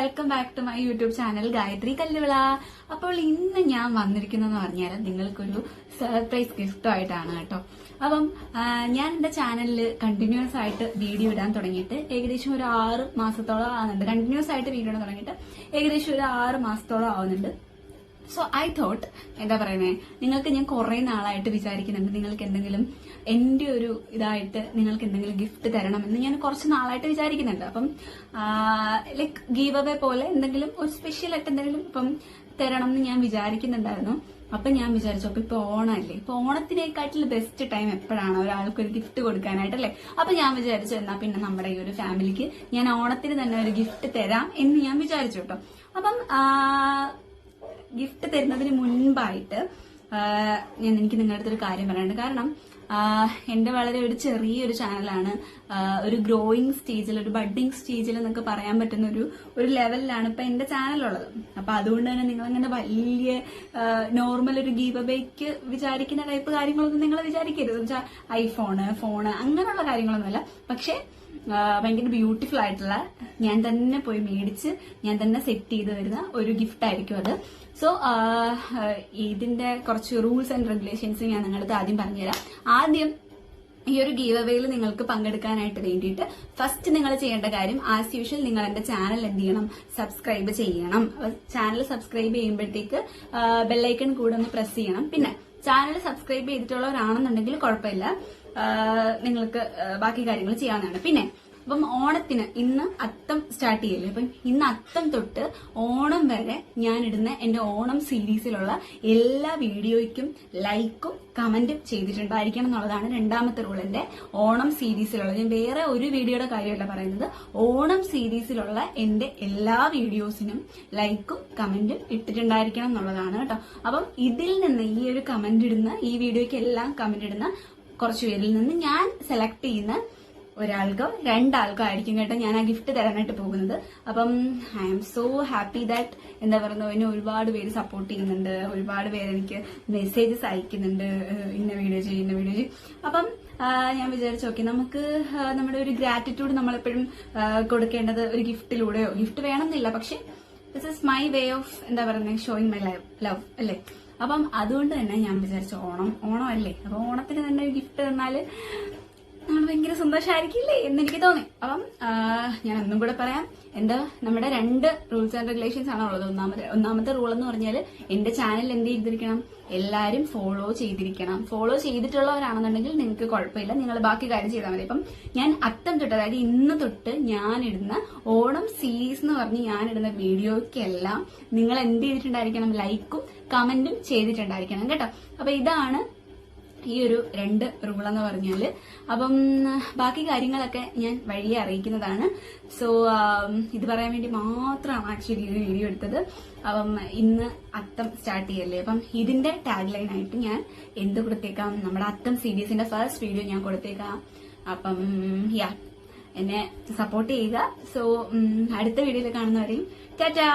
Welcome back to my YouTube channel Gayathri Kalluvila. അപ്പോൾ ഇന്ന് ഞാൻ വന്നിരിക്കുന്നതെന്ന് പറഞ്ഞാൽ നിങ്ങൾക്കൊരു സർപ്രൈസ് ഗിഫ്റ്റുമായിട്ടാണ് കേട്ടോ. അപ്പം ഞാൻ എന്റെ ചാനലിൽ കണ്ടിന്യൂസ് ആയിട്ട് വീഡിയോ ഇടാൻ തുടങ്ങിയിട്ട് ഏകദേശം ഒരു 6 മാസത്തോളം ആവുന്നുണ്ട്. കണ്ടിന്യൂസ് ആയിട്ട് വീഡിയോ ഇടാൻ തുടങ്ങിയിട്ട് ഏകദേശം ഒരു 6 മാസത്തോളം ആവുന്നുണ്ട്. സോ ഐ തോട്ട് എന്താ പറയുന്നത്, നിങ്ങൾക്ക് ഞാൻ കുറെ നാളായിട്ട് വിചാരിക്കുന്നുണ്ട് നിങ്ങൾക്ക് എന്തെങ്കിലും എന്റെ ഒരു ഇതായിട്ട് നിങ്ങൾക്ക് എന്തെങ്കിലും ഗിഫ്റ്റ് തരണമെന്ന് ഞാൻ കുറച്ച് നാളായിട്ട് വിചാരിക്കുന്നുണ്ട്. അപ്പം ലൈക്ക് ഗീവ് അവേ പോലെ എന്തെങ്കിലും ഒരു സ്പെഷ്യൽ ആയിട്ട് എന്തെങ്കിലും ഇപ്പം തരണം എന്ന് ഞാൻ വിചാരിക്കുന്നുണ്ടായിരുന്നു. അപ്പൊ ഞാൻ വിചാരിച്ചു, അപ്പൊ ഇപ്പൊ ഓണമല്ലേ, ഇപ്പൊ ഓണത്തിനേക്കാട്ടിൽ ബെസ്റ്റ് ടൈം എപ്പോഴാണ് ഒരാൾക്ക് ഒരു ഗിഫ്റ്റ് കൊടുക്കാനായിട്ടല്ലേ. അപ്പൊ ഞാൻ വിചാരിച്ചു എന്നാ പിന്നെ നമ്മുടെ ഈ ഒരു ഫാമിലിക്ക് ഞാൻ ഓണത്തിന് തന്നെ ഒരു ഗിഫ്റ്റ് തരാം എന്ന് ഞാൻ വിചാരിച്ചു കേട്ടോ. അപ്പം ഗിഫ്റ്റ് തരുന്നതിന് മുൻപായിട്ട് എനിക്ക് നിങ്ങളുടെ അടുത്തൊരു കാര്യം പറയാനുണ്ട്. കാരണം എന്റെ വളരെ ഒരു ചെറിയൊരു ചാനലാണ്, ഒരു ഗ്രോയിങ് സ്റ്റേജിൽ, ഒരു ബഡ്ഡിങ് സ്റ്റേജിൽ എന്നൊക്കെ പറയാൻ പറ്റുന്ന ഒരു ലെവലിലാണ് ഇപ്പൊ എന്റെ ചാനലുള്ളത്. അപ്പൊ അതുകൊണ്ട് തന്നെ നിങ്ങൾ അങ്ങനെ വലിയ നോർമൽ ഒരു ഗീവ് അവേക്ക് വിചാരിക്കുന്ന ടൈപ്പ് കാര്യങ്ങളൊന്നും നിങ്ങൾ വിചാരിക്കരുത്. വെച്ചാൽ ഫോണ് അങ്ങനെയുള്ള കാര്യങ്ങളൊന്നുമല്ല. പക്ഷെ ഭയങ്കര ബ്യൂട്ടിഫുൾ ആയിട്ടുള്ള, ഞാൻ തന്നെ പോയി മേടിച്ച് ഞാൻ തന്നെ സെറ്റ് ചെയ്ത് വരുന്ന ഒരു ഗിഫ്റ്റ് ആയിരിക്കും അത്. സോ ഇതിന്റെ കുറച്ച് റൂൾസ് ആൻഡ് റെഗുലേഷൻസ് ഞാൻ നിങ്ങളുടെ ആദ്യം പറഞ്ഞുതരാം. ആദ്യം ഈ ഒരു ഗീവ് അവേയിൽ നിങ്ങൾക്ക് പങ്കെടുക്കാനായിട്ട് വേണ്ടിയിട്ട് ഫസ്റ്റ് നിങ്ങൾ ചെയ്യേണ്ട കാര്യം, ആസ് യൂഷ്വൽ നിങ്ങൾ എന്റെ ചാനൽ എന്ത് ചെയ്യണം, സബ്സ്ക്രൈബ് ചെയ്യണം. ചാനൽ സബ്സ്ക്രൈബ് ചെയ്യുമ്പോഴത്തേക്ക് ബെല്ലൈക്കൺ കൂടെ ഒന്ന് പ്രസ് ചെയ്യണം. പിന്നെ ചാനൽ സബ്സ്ക്രൈബ് ചെയ്തിട്ടുള്ളവരാണെന്നുണ്ടെങ്കിൽ കുഴപ്പമില്ല, നിങ്ങൾക്ക് ബാക്കി കാര്യങ്ങൾ ചെയ്യാവുന്നതാണ്. പിന്നെ അപ്പം ഓണത്തിന് ഇന്ന് അത്തം സ്റ്റാർട്ട് ചെയ്യില്ലേ, അപ്പം ഇന്ന് അത്തം തൊട്ട് ഓണം വരെ ഞാൻ ഇടുന്ന എന്റെ ഓണം സീരീസിലുള്ള എല്ലാ വീഡിയോയ്ക്കും ലൈക്കും കമന്റും ചെയ്തിട്ടുണ്ടായിരിക്കണം എന്നുള്ളതാണ് രണ്ടാമത്തെ റൂൾ. എന്റെ ഓണം സീരീസിലുള്ള, ഞാൻ വേറെ ഒരു വീഡിയോയുടെ കാര്യമല്ല പറയുന്നത്, ഓണം സീരീസിലുള്ള എന്റെ എല്ലാ വീഡിയോസിനും ലൈക്കും കമന്റും ഇട്ടിട്ടുണ്ടായിരിക്കണം എന്നുള്ളതാണ് കേട്ടോ. അപ്പം ഇതിൽ നിന്ന് ഈ ഒരു കമന്റ് ഇടുന്ന, ഈ വീഡിയോയ്ക്ക് എല്ലാം കമന്റ് ഇടുന്ന കുറച്ചു പേരിൽ നിന്ന് ഞാൻ സെലക്ട് ചെയ്യുന്ന ഒരാൾക്കോ 2 ആൾക്കോ ആയിരിക്കും കേട്ടോ ഞാൻ ആ ഗിഫ്റ്റ് തരാനായിട്ട് പോകുന്നത്. അപ്പം I am so happy that എന്താ പറയുന്നത്, എന്നെ ഒരുപാട് പേര് സപ്പോർട്ട് ചെയ്യുന്നുണ്ട്, ഒരുപാട് പേര് എനിക്ക് മെസ്സേജസ് അയക്കുന്നുണ്ട്, ഇന്ന വീഡിയോ ചെയ്യും. അപ്പം ഞാൻ വിചാരിച്ചു, ഓക്കെ, നമുക്ക് നമ്മുടെ ഒരു ഗ്രാറ്റിറ്റ്യൂഡ് നമ്മളെപ്പോഴും കൊടുക്കേണ്ടത് ഒരു ഗിഫ്റ്റിലൂടെയോ, ഗിഫ്റ്റ് വേണമെന്നില്ല, പക്ഷെ this is my way of എന്താ പറയുന്നത്, ഷോയിങ് മൈ ലവ് അല്ലേ. അപ്പം അതുകൊണ്ട് തന്നെ ഞാൻ വിചാരിച്ചു, ഓണം അല്ലേ, അപ്പൊ ഓണത്തിന് തന്നെ ഒരു ഗിഫ്റ്റ് തന്നാല് നമ്മൾ ഭയങ്കര സന്തോഷമായിരിക്കില്ലേ എന്ന് എനിക്ക് തോന്നി. അപ്പം ഞാൻ ഒന്നും കൂടെ പറയാം, നമ്മുടെ 2 റൂൾസ് ആൻഡ് റെഗുലേഷൻസ് ആണ് ഉള്ളത്. ഒന്നാമത്തെ റൂൾ എന്ന് പറഞ്ഞാൽ എന്റെ ചാനൽ എന്ത് ചെയ്തിരിക്കണം, എല്ലാരും ഫോളോ ചെയ്തിരിക്കണം. ഫോളോ ചെയ്തിട്ടുള്ളവരാണെന്നുണ്ടെങ്കിൽ നിങ്ങൾക്ക് കുഴപ്പമില്ല, നിങ്ങൾ ബാക്കി കാര്യം ചെയ്താൽ മതി. അപ്പം ഞാൻ അത്തം തൊട്ട്, അതായത് ഇന്ന് തൊട്ട് ഞാൻ ഇടുന്ന ഓണം സീരീസ് എന്ന് പറഞ്ഞ് ഞാൻ ഇടുന്ന വീഡിയോയ്ക്കെല്ലാം നിങ്ങൾ എന്ത് ചെയ്തിട്ടുണ്ടായിരിക്കണം, ലൈക്കും കമന്റും ചെയ്തിട്ടുണ്ടായിരിക്കണം കേട്ടോ. അപ്പൊ ഇതാണ് ഈ ഒരു 2 റൂൾ എന്ന് പറഞ്ഞാല്. അപ്പം ബാക്കി കാര്യങ്ങളൊക്കെ ഞാൻ വഴിയെ അറിയിക്കുന്നതാണ്. സോ ഇത് പറയാൻ വേണ്ടി മാത്രമാണ് ആക്ച്വലി ഒരു വീഡിയോ എടുത്തത്. അപ്പം ഇന്ന് അത്തം സ്റ്റാർട്ട് ചെയ്യല്ലേ, അപ്പം ഇതിന്റെ ടാഗ് ലൈൻ ആയിട്ട് ഞാൻ എന്ത് കൊടുത്തേക്കാം, നമ്മുടെ അത്തം സീരീസിന്റെ ഫസ്റ്റ് വീഡിയോ ഞാൻ കൊടുത്തേക്കാം. അപ്പം എന്നെ സപ്പോർട്ട് ചെയ്യുക. സോ അടുത്ത വീഡിയോയിൽ കാണുന്നവരെയും ടാറ്റാ.